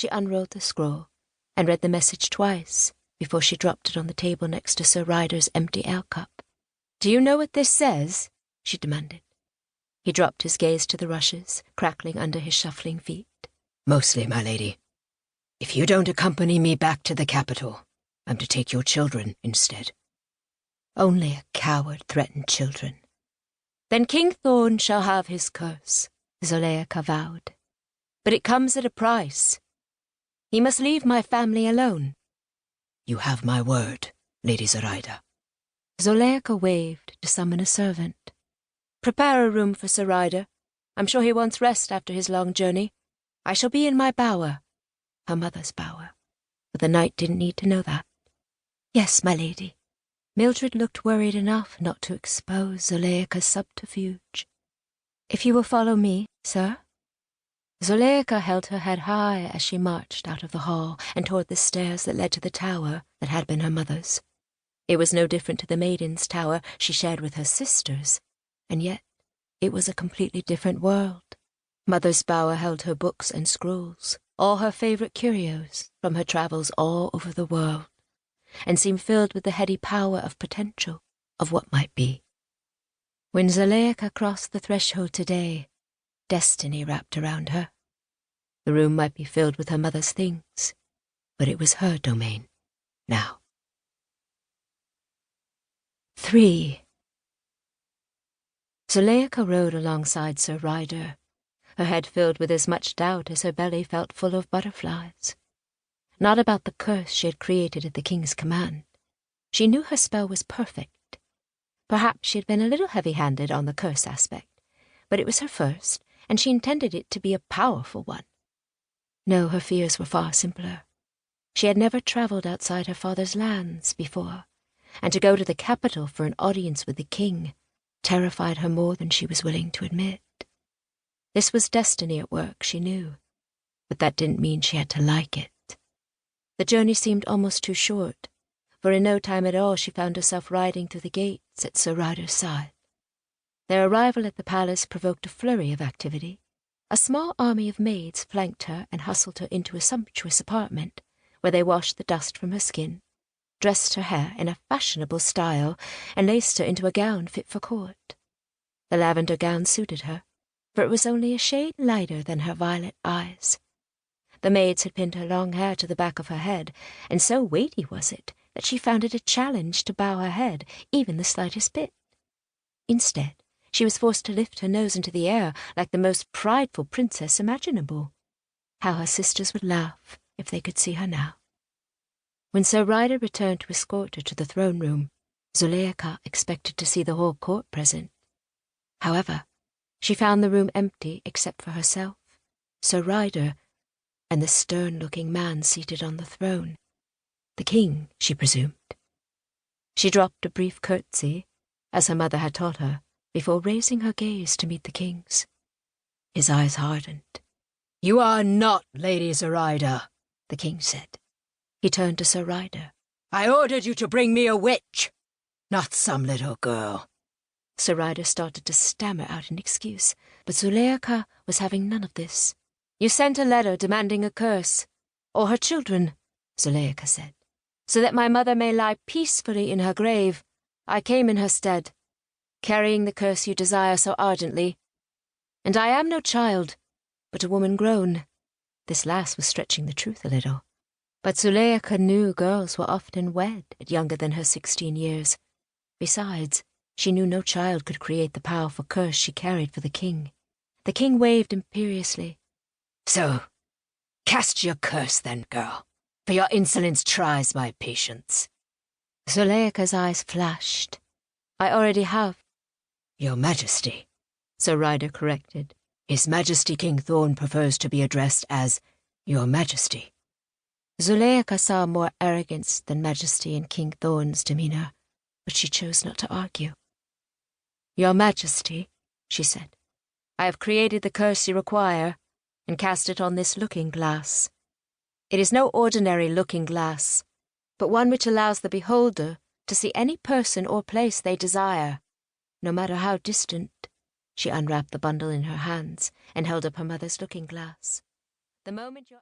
She unrolled the scroll and read the message twice before she dropped it on the table next to Sir Ryder's empty ale cup. "Do you know what this says?" she demanded. He dropped his gaze to the rushes, crackling under his shuffling feet. "Mostly, my lady. If you don't accompany me back to the capital, I'm to take your children instead." Only a coward threatened children. "Then King Thorn shall have his curse," Zoleika vowed. "But it comes at a price. He must leave my family alone." "You have my word, Lady Zoraida." Zoleika waved to summon a servant. "Prepare a room for Sir Ryder. I'm sure he wants rest after his long journey. I shall be in my bower," her mother's bower, but the knight didn't need to know that. "Yes, my lady." Mildred looked worried enough not to expose Zoleika's subterfuge. "If you will follow me, sir." Zoleika held her head high as she marched out of the hall and toward the stairs that led to the tower that had been her mother's. It was no different to the maiden's tower she shared with her sisters, and yet it was a completely different world. Mother's bower held her books and scrolls, all her favorite curios from her travels all over the world, and seemed filled with the heady power of potential of what might be. When Zoleika crossed the threshold today, destiny wrapped around her. The room might be filled with her mother's things, but it was her domain now. 3. Zoleika rode alongside Sir Ryder, her head filled with as much doubt as her belly felt full of butterflies. Not about the curse she had created at the king's command. She knew her spell was perfect. Perhaps she had been a little heavy-handed on the curse aspect, but it was her first, and she intended it to be a powerful one. No, her fears were far simpler. She had never traveled outside her father's lands before, and to go to the capital for an audience with the king terrified her more than she was willing to admit. This was destiny at work, she knew, but that didn't mean she had to like it. The journey seemed almost too short, for in no time at all she found herself riding through the gates at Sir Ryder's side. Their arrival at the palace provoked a flurry of activity. A small army of maids flanked her and hustled her into a sumptuous apartment, where they washed the dust from her skin, dressed her hair in a fashionable style, and laced her into a gown fit for court. The lavender gown suited her, for it was only a shade lighter than her violet eyes. The maids had pinned her long hair to the back of her head, and so weighty was it that she found it a challenge to bow her head even the slightest bit. Instead, she was forced to lift her nose into the air like the most prideful princess imaginable. How her sisters would laugh if they could see her now. When Sir Ryder returned to escort her to the throne room, Zoleika expected to see the whole court present. However, she found the room empty except for herself, Sir Ryder, and the stern-looking man seated on the throne. The king, she presumed. She dropped a brief curtsy, as her mother had taught her, before raising her gaze to meet the king's. His eyes hardened. "You are not Lady Zoraida," the king said. He turned to Sir Ryder. "I ordered you to bring me a witch, not some little girl." Sir Ryder started to stammer out an excuse, but Zoleika was having none of this. "You sent a letter demanding a curse, or her children," Zoleika said. "So that my mother may lie peacefully in her grave, I came in her stead, carrying the curse you desire so ardently. And I am no child, but a woman grown." This last was stretching the truth a little. But Zoleika knew girls were often wed at younger than her 16 years. Besides, she knew no child could create the powerful curse she carried for the king. The king waved imperiously. "So, cast your curse then, girl, for your insolence tries my patience." Zoleika's eyes flashed. "I already have." "Your Majesty," Sir Ryder corrected. "His Majesty King Thorn prefers to be addressed as Your Majesty." Zoleika saw more arrogance than majesty in King Thorn's demeanor, but she chose not to argue. "Your Majesty," she said, "I have created the curse you require, and cast it on this looking-glass. It is no ordinary looking-glass, but one which allows the beholder to see any person or place they desire, no matter how distant." She unwrapped the bundle in her hands and held up her mother's looking-glass. "The moment your